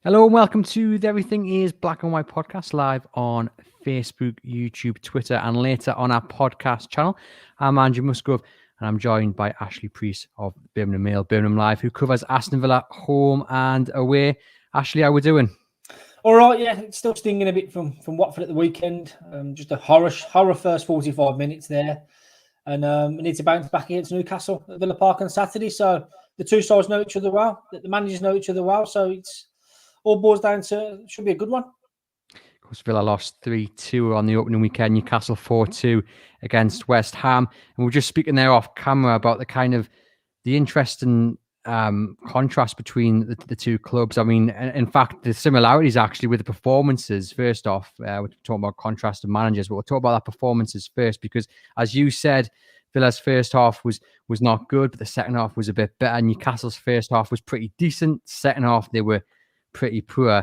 Hello and welcome to the Everything is Black and White podcast live on Facebook, YouTube, Twitter, and later on our podcast channel. I'm Andrew Musgrove and I'm joined by Ashley Preece of Birmingham Mail, Birmingham Live, who covers Aston Villa home and away. Ashley, how we doing? All right, yeah, it's still stinging a bit from Watford at the weekend. Just a horror first 45 minutes there. And we need to bounce back against Newcastle at Villa Park on Saturday. So the two sides know each other well, the managers know each other well. So it's all boils down to, should be a good one. Of course, Villa lost 3-2 on the opening weekend, Newcastle 4-2 against West Ham. And we're just speaking there off camera about the interesting contrast between the two clubs. I mean, in fact, the similarities actually with the performances. First off, we're talking about contrast of managers, but we'll talk about that performances first because, as you said, Villa's first half was not good, but the second half was a bit better. Newcastle's first half was pretty decent. Second half, they were pretty poor.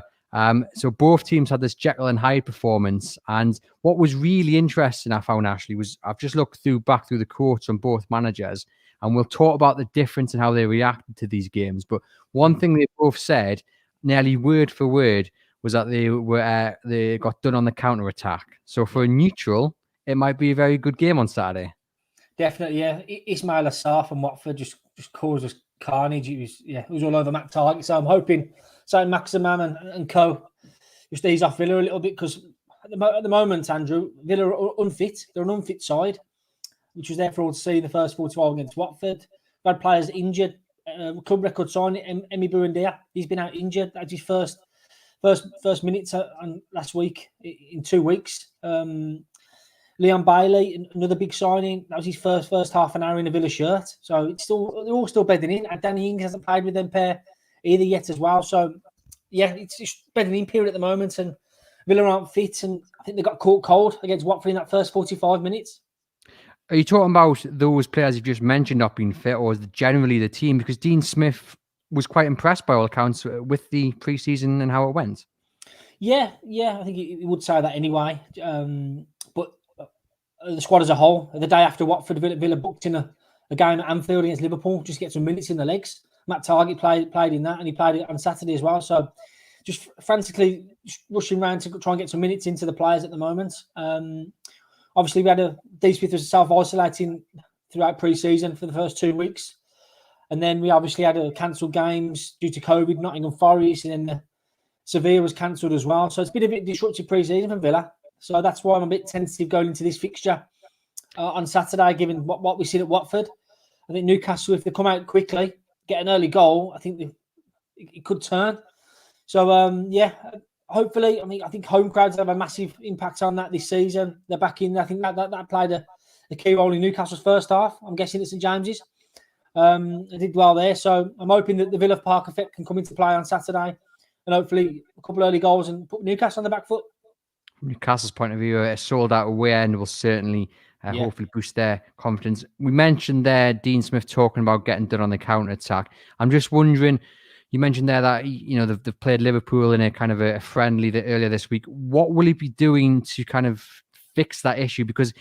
So both teams had this Jekyll and Hyde performance. And what was really interesting, I found, Ashley, was I've just looked back through the quotes on both managers, and we'll talk about the difference in how they reacted to these games. But one thing they both said, nearly word for word, was that they got done on the counter attack. So for a neutral, it might be a very good game on Saturday. Definitely, yeah. Ismail Assar from Watford just caused us carnage. It was all over Matt Target. So I'm hoping Maximum and co just ease off Villa a little bit because at the moment, Andrew, Villa are unfit. They're an unfit side, which was there for all to see in the first 45 against Watford. We had players injured. Club record signing, Emi Buendia. He's been out injured. That's his first minutes last week in 2 weeks. Leon Bailey, another big signing. That was his first half an hour in a Villa shirt. So they're all still bedding in. And Danny Ings hasn't played with them pair either yet as well. So yeah, it's just bedding in period at the moment. And Villa aren't fit, and I think they got caught cold against Watford in that first 45 minutes. Are you talking about those players you've just mentioned not being fit, or is it generally the team? Because Dean Smith was quite impressed by all accounts with the preseason and how it went. Yeah, I think he would say that anyway. But the squad as a whole, the day after Watford, Villa booked in a game at Anfield against Liverpool, just get some minutes in the legs. Matt Target played in that, and he played it on Saturday as well. So just frantically rushing around to try and get some minutes into the players at the moment. Obviously, we had Dean Smith was self-isolating throughout pre-season for the first 2 weeks. And then we obviously had cancelled games due to COVID, Nottingham Forest, and then Sevilla was cancelled as well. So it's been a bit disruptive pre-season for Villa. So that's why I'm a bit tentative going into this fixture on Saturday, given what we've seen at Watford. I think Newcastle, if they come out quickly, get an early goal, I think it could turn. So, hopefully, I think home crowds have a massive impact on that this season. They're back in. I think that played a key role in Newcastle's first half. I'm guessing at St James's. They did well there. So I'm hoping that the Villa Park effect can come into play on Saturday, and hopefully a couple of early goals and put Newcastle on the back foot. From Newcastle's point of view, a sold-out away end will certainly hopefully boost their confidence. We mentioned there Dean Smith talking about getting done on the counter-attack. I'm just wondering, you mentioned there that they've played Liverpool in a kind of a friendly earlier this week. What will he be doing to kind of fix that issue? Because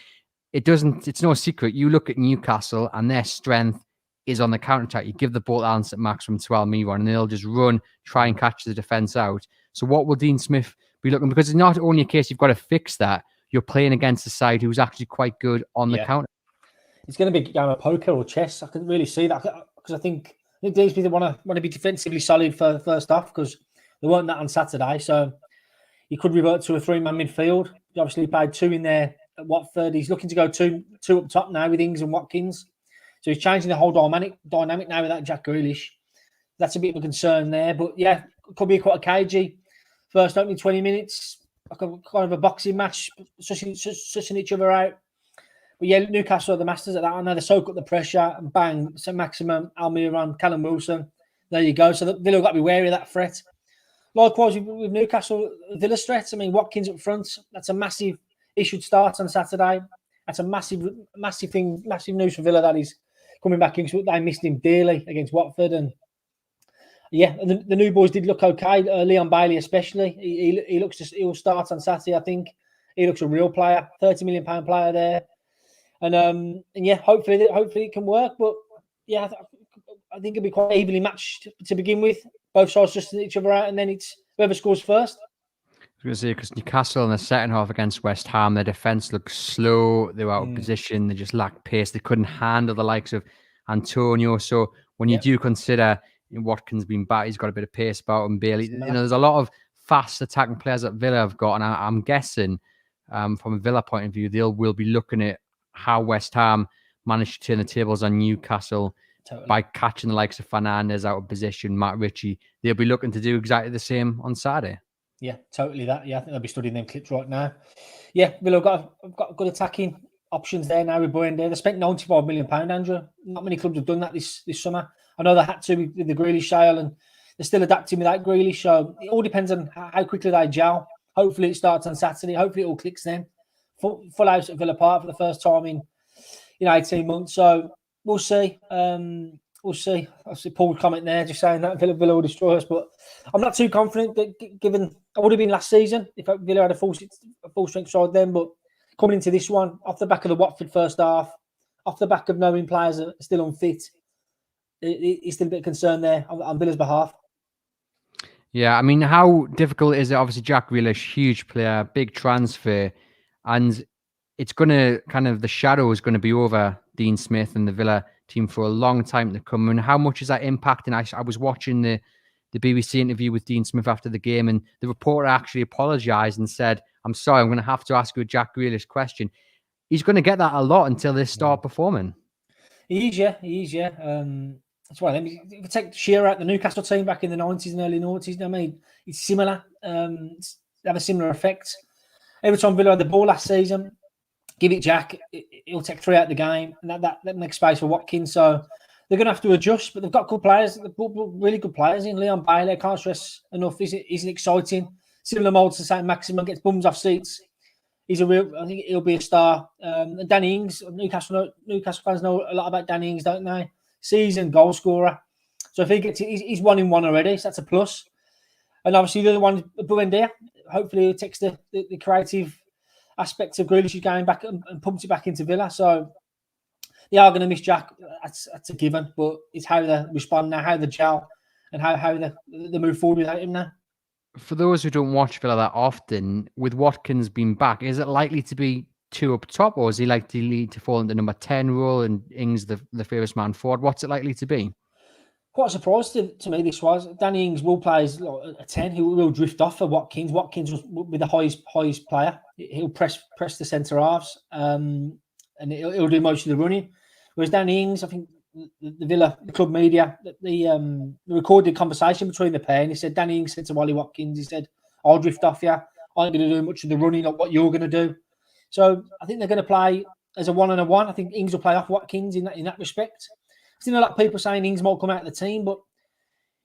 it's no secret. You look at Newcastle and their strength is on the counter-attack. You give the ball to St Maximum to Almiron and they'll just run, try and catch the defence out. So what will Dean Smith be looking? Because it's not only a case you've got to fix that, you're playing against a side who's actually quite good on the counter. It's going to be a game of poker or chess. I can really see that because I think Dean Smith want to be defensively solid for the first half because they weren't that on Saturday. So he could revert to a 3-man midfield. He obviously played 2 in there at Watford. He's looking to go two up top now with Ings and Watkins. So he's changing the whole dynamic now with that Jack Grealish. That's a bit of a concern there. But yeah, it could be quite a cagey first opening 20 minutes. Like a kind of a boxing match, sussing each other out. But yeah, Newcastle are the masters at that. I know they soak up the pressure and bang, St Maximum, Almiron, Callum Wilson. There you go. So Villa got to be wary of that threat. Likewise with Newcastle, Villa's threat. I mean, Watkins up front. That's a massive. He should start on Saturday. That's a massive thing, massive news for Villa that he's coming back in. They missed him dearly against Watford, and yeah, the new boys did look okay. Leon Bailey especially. He'll start on Saturday. I think he looks a real player. £30 million player there. And yeah, hopefully it can work. But yeah, I think it'll be quite evenly matched to begin with. Both sides just each other out, and then it's whoever scores first. I was going to say, because Newcastle in the second half against West Ham, their defence looked slow. They were out of position. They just lacked pace. They couldn't handle the likes of Antonio. So when you do consider Watkins being back, he's got a bit of pace about him. Bailey, there's a lot of fast attacking players that Villa have got, and I'm guessing from a Villa point of view, will be looking at how West Ham managed to turn the tables on Newcastle by catching the likes of Fernandes out of position, Matt Ritchie. They'll be looking to do exactly the same on Saturday. Yeah, totally that. Yeah, I think they'll be studying them clips right now. Yeah, Villa have got good attacking options there now with Buendia. They spent £95 million, Andrew. Not many clubs have done that this summer. I know they had to with the Grealish sale, and they're still adapting without Grealish. So it all depends on how quickly they gel. Hopefully it starts on Saturday. Hopefully it all clicks then. Full house at Villa Park for the first time in 18 months. So we'll see. We'll see. I see Paul's comment there, just saying that Villa will destroy us. But I'm not too confident that, given I would have been last season if Villa had a full strength side then. But coming into this one, off the back of the Watford first half, off the back of knowing players are still unfit, it's still a bit of concern there on Villa's behalf. Yeah, I mean, how difficult is it? Obviously, Jack Grealish, huge player, big transfer, and it's going to the shadow is going to be over Dean Smith and the Villa team for a long time to come. And how much is that impacting? I was watching the BBC interview with Dean Smith after the game, and the reporter actually apologised and said, "I'm sorry, I'm going to have to ask you a Jack Grealish question." He's going to get that a lot until they start performing. He is, yeah. That's why. If you take Shearer out the Newcastle team back in the 90s and early 90s, I mean, it's similar. It's have a similar effect. Every time Villa had the ball last season, give it Jack, he'll take 3 out the game, and that makes space for Watkins. So they're going to have to adjust, but they've got good players. They've got really good players in Leon Bailey. I can't stress enough. He's exciting. Similar mould to St. Maximin, gets bums off seats. I think he'll be a star. And Danny Ings, Newcastle fans know a lot about Danny Ings, don't they? Seasoned goal scorer. So if he gets, he's 1 in 1 already, so that's a plus. And obviously the other one, Buendia. Hopefully he takes the creative aspects of Grealish going back and pumps it back into Villa. So they are going to miss Jack. That's a given. But it's how they respond now, how they gel, and how they move forward without him now. For those who don't watch Villa that often, with Watkins being back, is it likely to be 2 up top, or is he likely to fall into number 10 role and Ings the favourite man forward? What's it likely to be? Quite a surprise to me this was. Danny Ings will play as a 10. He will drift off for Watkins. Watkins will be the highest player. He'll press the centre halves, and he'll do most of the running. Whereas Danny Ings, I think the Villa, the club media, the recorded conversation between the pair, and he said, Danny Ings said to Wally Watkins, he said, "I'll drift off you. I ain't going to do much of the running, like what you're going to do." So I think they're going to play as a 1 and a 1. I think Ings will play off Watkins in that respect. I've seen a lot of people saying Ings might come out of the team, but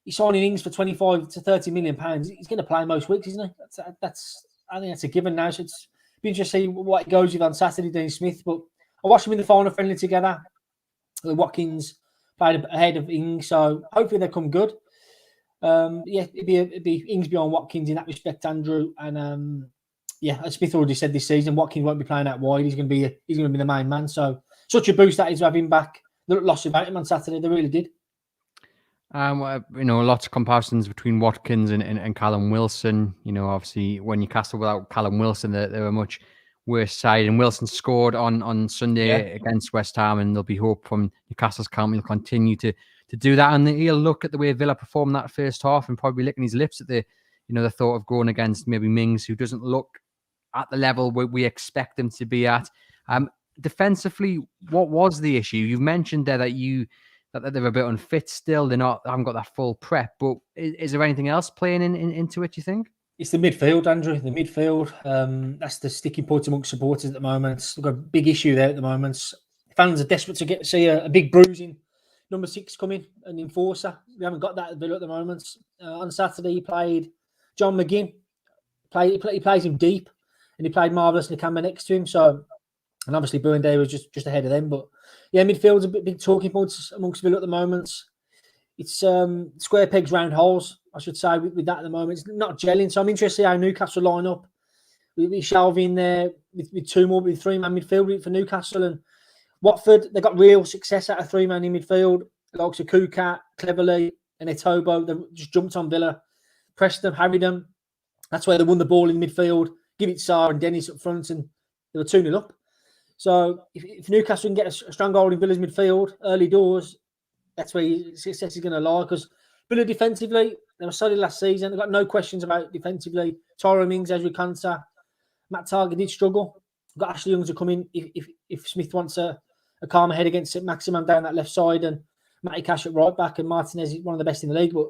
he's signing Ings for 25 to 30 million pounds. He's going to play most weeks, isn't he? I think that's a given now. So it's be interesting to see what he goes with on Saturday, Dean Smith. But I watched them in the final friendly together. Watkins played ahead of Ings, so hopefully they come good. It'd be Ings beyond Watkins in that respect, Andrew. And as Smith already said this season, Watkins won't be playing out wide. He's going to be the main man. So such a boost that is to have him back. They lost without him on Saturday. They really did. Lots of comparisons between Watkins and Callum Wilson. Obviously, when Newcastle without Callum Wilson, they were a much worse side. And Wilson scored on Sunday against West Ham, and there'll be hope from Newcastle's camp. He'll continue to do that, and he'll look at the way Villa performed that first half and probably licking his lips at the thought of going against maybe Mings, who doesn't look at the level where we expect him to be at. Defensively, what was the issue? You've mentioned there that they're a bit unfit still. Haven't got that full prep. But is there anything else playing into it, you think? It's the midfield, Andrew. The midfield. That's the sticking point amongst supporters at the moment. We've got a big issue there at the moment. Fans are desperate to see a big bruising number 6 coming, an enforcer. We haven't got that at Villa at the moment. On Saturday, he played John McGinn. He plays him deep, and he played marvellous in the camera next to him. So, and obviously Buendia was just ahead of them. But yeah, midfield's a big talking points amongst Villa at the moment. It's square pegs, round holes, I should say, with that at the moment. It's not gelling. So I'm interested to see how Newcastle line up. With Shelvey in there with 3-man midfield for Newcastle. And Watford, they got real success out of 3-man in midfield. Like Kukat, Cleverly, and Etobo. They just jumped on Villa, pressed them, harried them. That's where they won the ball in midfield, give it Sarr and Dennis up front, and they were 2-0 up. So if Newcastle can get a strong hold in Villa's midfield early doors, that's where success is going to lie. Because Villa defensively, they were solid last season. They've got no questions about defensively. Tyrone Mings, Ezri Konsa, Matt Target did struggle. We've got Ashley Young to come in if Smith wants a calmer head against Maximum down that left side, and Matty Cash at right back, and Martinez is one of the best in the league. But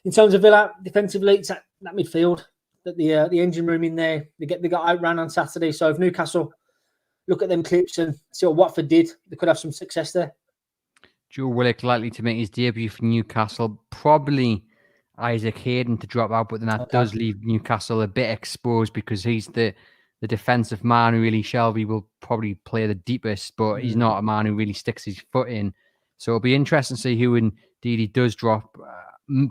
in terms of Villa defensively, it's that midfield, that the engine room in there. They got outran on Saturday. So if Newcastle look at them clips and see what Watford did, they could have some success there. Joe Willock likely to make his debut for Newcastle. Probably Isaac Hayden to drop out, but then that does leave Newcastle a bit exposed because he's the defensive man who really, Shelby will probably play the deepest, but he's not a man who really sticks his foot in. So it'll be interesting to see who indeed he does drop.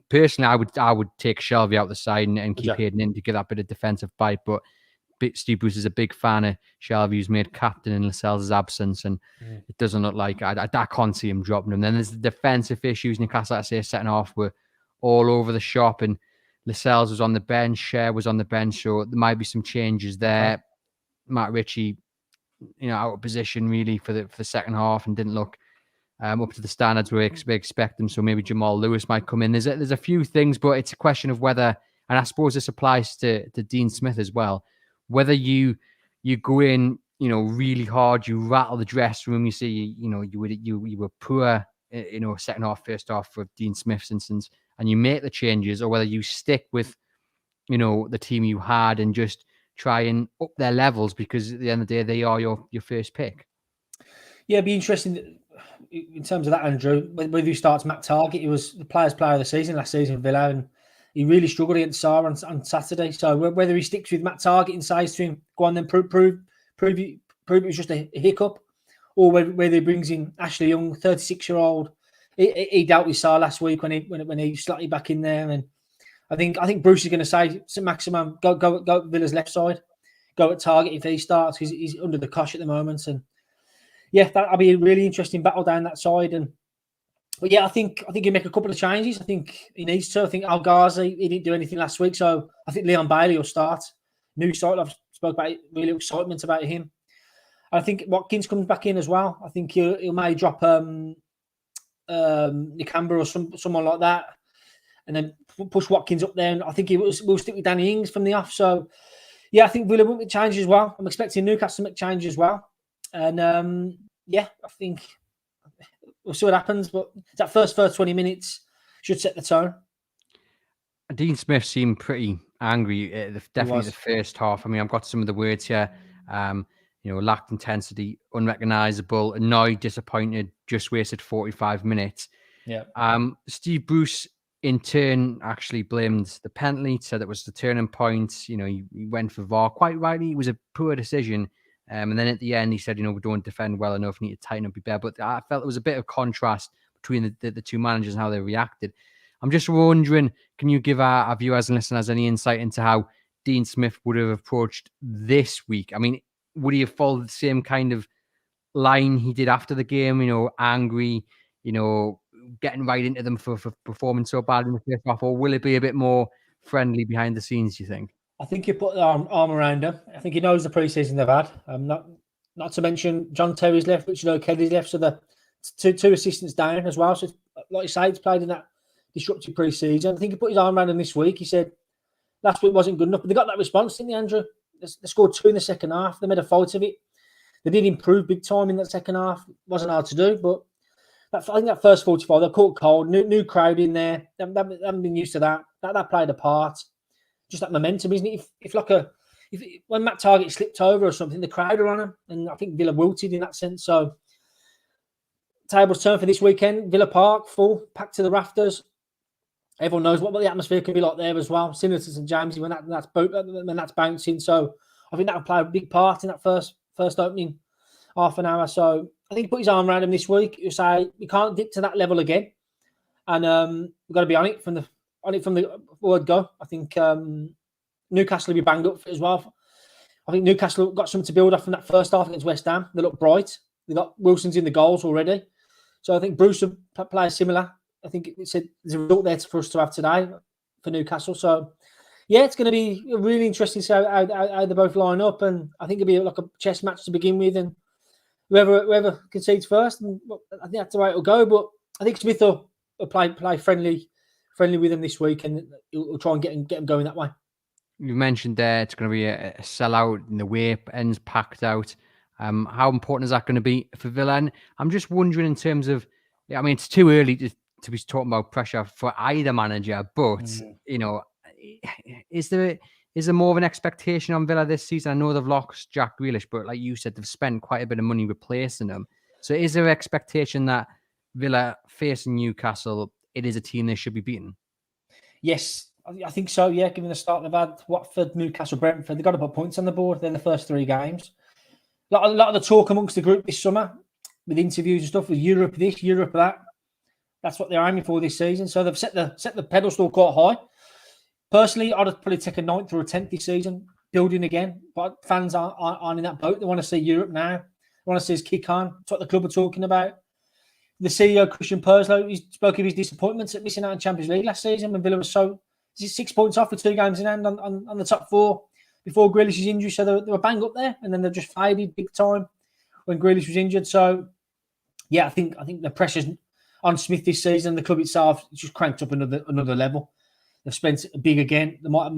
Personally, I would take Shelby out the side and keep Hayden in to get that bit of defensive bite, but Steve Bruce is a big fan of Shelby, who's made captain in Lascelles' absence, and it doesn't look like I can't see him dropping him. Then there's the defensive issues. Newcastle, like I say, second half were all over the shop, and Lascelles was on the bench, Cher was on the bench, so there might be some changes there. Matt Ritchie, out of position really for the second half and didn't look up to the standards we expect them. So maybe Jamal Lewis might come in. There's a few things, but it's a question of whether, and I suppose this applies to Dean Smith as well, whether you go in, really hard, you rattle the dressing room. You see, you were poor, second half, first half for Dean Smith's instance, and you make the changes, or whether you stick with, the team you had and just try and up their levels, because at the end of the day, they are your first pick. Yeah, it'd be interesting in terms of that, Andrew. Whether he starts Matt Target, he was the players' player of the season last season for Villa, and he really struggled against Sarr on Saturday. So whether he sticks with Matt Target and says to him, go on then, prove it was just a hiccup, or whether he brings in Ashley Young, 36-year-old. He dealt with Sarr last week when he slightly back in there, and I think Bruce is going to say, St. Maximum, go Villa's left side, go at Target if he starts, because he's under the cosh at the moment, and that'll be a really interesting battle down that side. But I think he'll make a couple of changes. I think he needs to. I think Al Ghazi, he didn't do anything last week, so I think Leon Bailey will start. New side, I've spoke about it, really excitement about him. I think Watkins comes back in as well. I think he'll may drop Nicambra or someone like that, and then push Watkins up there. And I think we'll stick with Danny Ings from the off. So I think Villa will make changes as well. I'm expecting Newcastle to make changes as well, and I think we'll see what happens, but that first 20 minutes should set the tone. Dean Smith seemed pretty angry, definitely the first half. I mean, I've got some of the words here. Lacked intensity, unrecognisable, annoyed, disappointed, just wasted 45 minutes. Yeah. Steve Bruce, in turn, actually blamed the penalty, said it was the turning point. He went for VAR. Quite rightly, it was a poor decision. And then at the end, he said, we don't defend well enough, need to tighten up a bit. But I felt there was a bit of contrast between the two managers and how they reacted. I'm just wondering, can you give our viewers and listeners any insight into how Dean Smith would have approached this week? I mean, would he have followed the same kind of line he did after the game, angry, getting right into them for performing so bad in the first half? Or will it be a bit more friendly behind the scenes, do you think? I think you put the arm around him. I think he knows the pre-season they've had. Not to mention John Terry's left, which Kelly's left, so the two assistants down as well. So, like you say, he's played in that disruptive pre-season. I think he put his arm around him this week. He said last week wasn't good enough, but they got that response, didn't they, Andrew? They scored 2 in the second half. They made a fight of it. They did improve big time in that second half. It wasn't hard to do, but I think that first 45, they caught cold. New crowd in there. They haven't been used to that. That played a part. Just that momentum, isn't it? If when Matt Target slipped over or something, the crowd are on him, and I think Villa wilted in that sense. So, tables turn for this weekend. Villa Park full, packed to the rafters. Everyone knows what the atmosphere can be like there as well. Similar to St James's when that's bouncing. So, I think that will play a big part in that first opening half an hour. So, I think he put his arm around him this week. He'll say we can't dip to that level again, and we've got to be on it from the word go. I think Newcastle will be banged up as well. I think Newcastle got something to build off from that first half against West Ham. They look bright. They got Wilson's in the goals already. So I think Bruce will play similar. I think it said there's a result there for us to have today for Newcastle. So Yeah, it's going to be really interesting to see how they both line up, and I think it'll be like a chess match to begin with, and whoever concedes first, and I think that's the way it'll go. But I think Smith will play friendly with them this week, and he'll try and get them going that way. You mentioned there it's going to be a sellout and the way ends packed out. How important is that going to be for Villa? And I'm just wondering in terms of, I mean, it's too early to be talking about pressure for either manager, but you know, is there more of an expectation on Villa this season? I know they've lost Jack Grealish, but like you said, they've spent quite a bit of money replacing him. So is there expectation that Villa facing Newcastle, it is a team they should be beating? Yes, I think so. Yeah, given the start they've had, Watford, Newcastle, Brentford, they've got to put points on the board in the first 3 games. A lot of the talk amongst the group this summer, with interviews and stuff, with Europe this, Europe that. That's what they're aiming for this season. So they've set the pedestal quite high. Personally, I'd probably take a 9th or a 10th this season, building again. But fans aren't in that boat. They want to see Europe now. They want to see us kick on. That's what the club are talking about. The CEO, Christian Purslow, he spoke of his disappointments at missing out on Champions League last season when Villa was 6 points off with 2 games in hand on the top 4 before Grealish's injury. So they were bang up there, and then they've just faded big time when Grealish was injured. So, yeah, I think the pressure's on Smith this season. The club itself just cranked up another level. They've spent big again. They might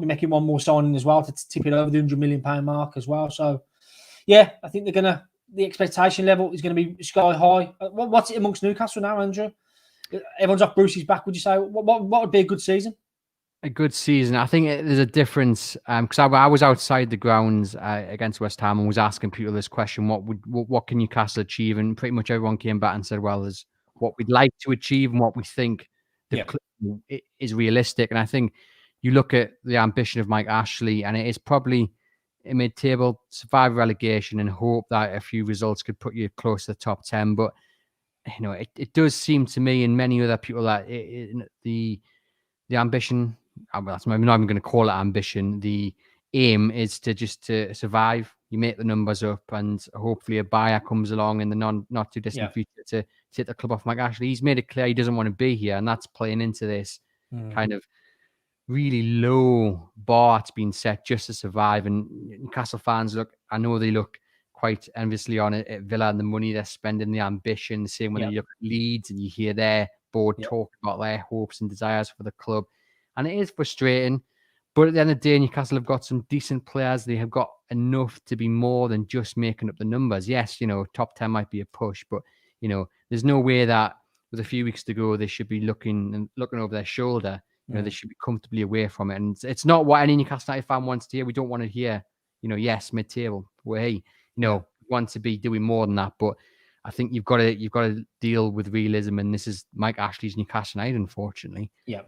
be making one more signing as well to tip it over the £100 million mark as well. So, yeah, I think the expectation level is going to be sky high. What's it amongst Newcastle now, Andrew? Everyone's off Bruce's back, would you say? What would be a good season? A good season. I think there's a difference because I was outside the grounds against West Ham and was asking people this question: what can Newcastle achieve? And pretty much everyone came back and said, "Well, there's what we'd like to achieve and what we think is realistic." And I think you look at the ambition of Mike Ashley, and it is probably a mid-table, survive relegation, and hope that a few results could put you close to the top 10. But you know, it does seem to me and many other people that the ambition. I'm not even going to call it ambition. The aim is to survive. You make the numbers up, and hopefully a buyer comes along in the not too distant future to take the club off Mike Ashley. He's made it clear he doesn't want to be here, and that's playing into this kind of really low bar it's been set just to survive. And Newcastle fans I know they look quite enviously on it at Villa and the money they're spending, the ambition. The same when you look at Leeds and you hear their board talk about their hopes and desires for the club. And it is frustrating. But at the end of the day, Newcastle have got some decent players. They have got enough to be more than just making up the numbers. Yes, you know, top 10 might be a push, but, you know, there's no way that with a few weeks to go, they should be looking over their shoulder. You know, they should be comfortably away from it. And it's not what any Newcastle United fan wants to hear. We don't want to hear, you know, yes, mid-table. Well, hey, you know, we want to be doing more than that. But I think you've got to deal with realism. And this is Mike Ashley's Newcastle United, unfortunately. Yeah.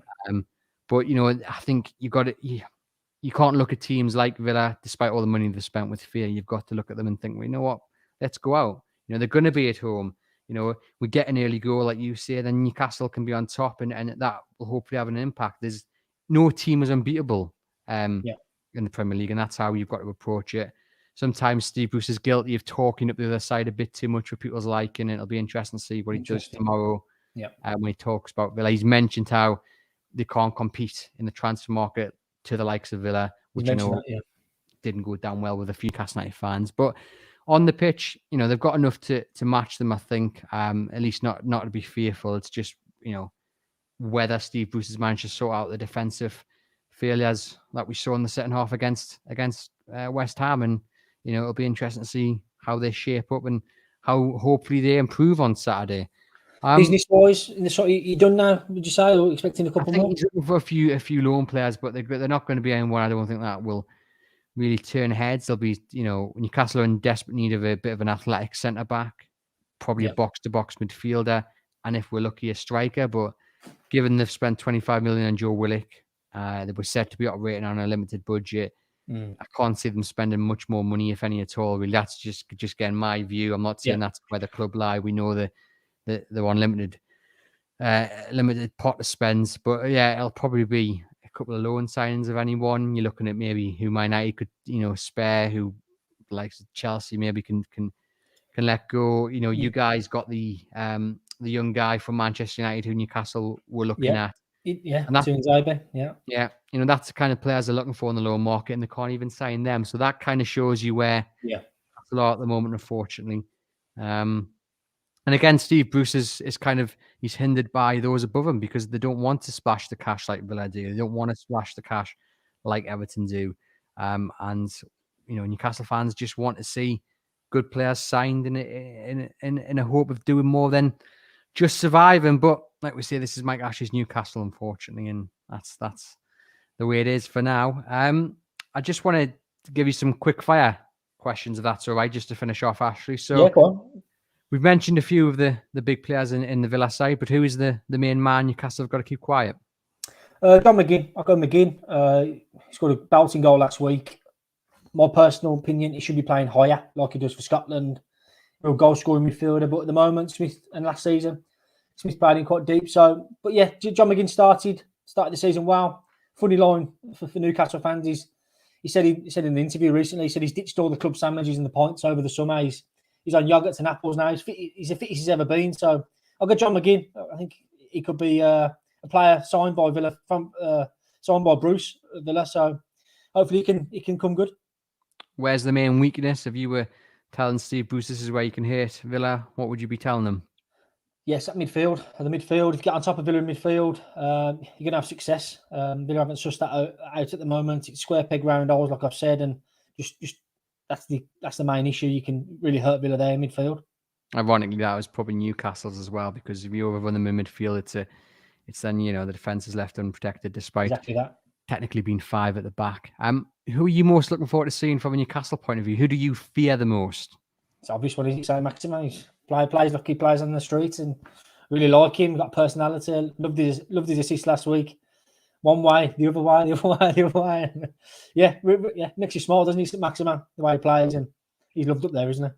But, you know, I think you can't look at teams like Villa, despite all the money they've spent with fear. You've got to look at them and think, well, you know what? Let's go out. You know, they're going to be at home. You know, we get an early goal, like you say, then Newcastle can be on top, and that will hopefully have an impact. There's no team is unbeatable in the Premier League, and that's how you've got to approach it. Sometimes Steve Bruce is guilty of talking up the other side a bit too much for people's liking. It'll be interesting to see what he does tomorrow when he talks about Villa. He's mentioned how they can't compete in the transfer market to the likes of Villa, which I know didn't go down well with a few Newcastle United fans. But on the pitch, you know, they've got enough to match them, I think. At least not to be fearful. It's just, you know, whether Steve Bruce has managed to sort out the defensive failures that we saw in the second half against West Ham. And, you know, it'll be interesting to see how they shape up and how hopefully they improve on Saturday. Business-wise, you done now? Would you say, or expecting a couple more? He's looking for a few loan players, but they're not going to be anyone. I don't think that will really turn heads. They'll be, you know, Newcastle are in desperate need of a bit of an athletic centre back, probably a box-to-box midfielder, and if we're lucky, a striker. But given they've spent 25 million on Joe Willock, they were set to be operating on a limited budget. I can't see them spending much more money, if any at all. Really, that's just getting my view. I'm not saying that's where the club lie. We know that they're on limited pot to spend, but yeah, it'll probably be a couple of loan signings of anyone. You're looking at maybe who Man United could, you know, spare, who likes Chelsea maybe can let go. You know, you guys got the young guy from Manchester United who Newcastle were looking at. Yeah, And that, Tuanzebe, yeah. yeah, that's the kind of players they're looking for in the lower market, and they can't even sign them. So that kind of shows you where that's a lot at the moment, unfortunately. And again, Steve Bruce is kind of, he's hindered by those above him because they don't want to splash the cash like Villa do. They don't want to splash the cash like Everton do. And Newcastle fans just want to see good players signed in a hope of doing more than just surviving. But like we say, this is Mike Ashley's Newcastle, unfortunately, and that's the way it is for now. I just want to give you some quick fire questions, if that's all right, just to finish off, Ashley. So yeah, go on. We've mentioned a few of the big players in the Villa side, but who is the main man Newcastle have got to keep quiet? John McGinn. I'll go McGinn. He scored a belting goal last week. My personal opinion, he should be playing higher, like he does for Scotland. Real goal scoring midfielder, but at the moment, Smith and last season, Smith played in quite deep. So, but yeah, John McGinn started the season well. Funny line for Newcastle fans is he said in an interview recently, he said he's ditched all the club sandwiches and the pints over the summer. He's on yogurts and apples now. He's the fittest he's ever been. So I'll go John McGinn. I think he could be a player signed by Villa, signed by Bruce at Villa. So hopefully he can come good. Where's the main weakness? If you were telling Steve Bruce this is where you can hit Villa, what would you be telling them? Yes, at midfield. At the midfield, if you get on top of Villa in midfield, you're going to have success. Villa haven't sussed that out at the moment. It's square peg round holes, like I've said, and just that's the main issue. You can really hurt Villa there in midfield. Ironically, that was probably Newcastle's as well, because if you overrun them in midfield, it's then the defense is left unprotected despite exactly that. Technically being 5 at the back. Who are you most looking forward to seeing from a Newcastle point of view? Who do you fear the most? It's obvious what he's saying, Maxima. He's plays like he plays on the streets and really like him. Got personality. Loved his assist last week. One way, the other way, the other way, the other way. Yeah, makes you smile, doesn't he, Maxima? The way he plays, and he's loved up there, isn't he?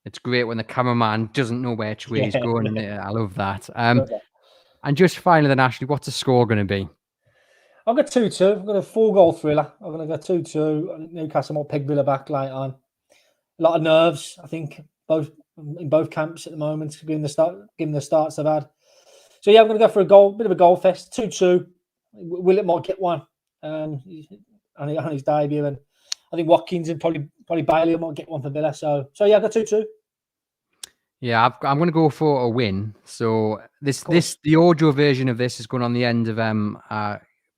It's great when the cameraman doesn't know which way he's going. Yeah. I love that. Love that. And just finally, then, Ashley, what's the score going to be? I've got 2-2. I've got a 4-goal thriller. I'm going to go 2-2. Newcastle might peg Villa back late on. A lot of nerves, I think, in both camps at the moment, given the starts they've had. So yeah, I'm going to go for a bit of a goal fest. 2-2. Willett might get one on his debut, and I think Watkins and probably Bailey might get one for Villa. So yeah, I got 2-2. Yeah, I'm going to go for a win. So the audio version of this is going on the end of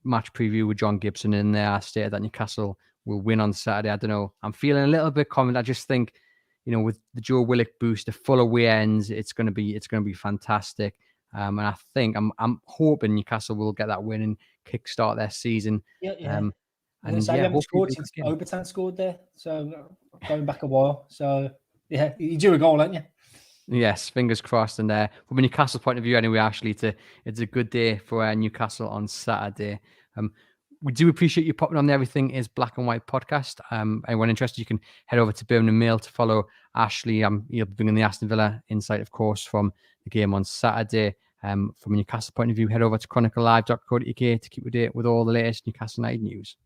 match preview with John Gibson in there. I stated that Newcastle will win on Saturday. I don't know. I'm feeling a little bit confident. I just think, with the Joe Willock boost, the full away ends, it's going to be fantastic. And I think I'm hoping Newcastle will get that win and kickstart their season. Yeah. And they haven't scored since Obertan scored there, so going back a while. So yeah, you do a goal, aren't you? Yes, fingers crossed. And from a Newcastle point of view, anyway, Ashley, it's a good day for Newcastle on Saturday. We do appreciate you popping on the Everything is Black and White podcast. Anyone interested, you can head over to Birmingham Mail to follow Ashley. He'll be bringing the Aston Villa insight, of course, from the game on Saturday. From a Newcastle point of view, head over to chroniclelive.co.uk to keep up to date with all the latest Newcastle United news.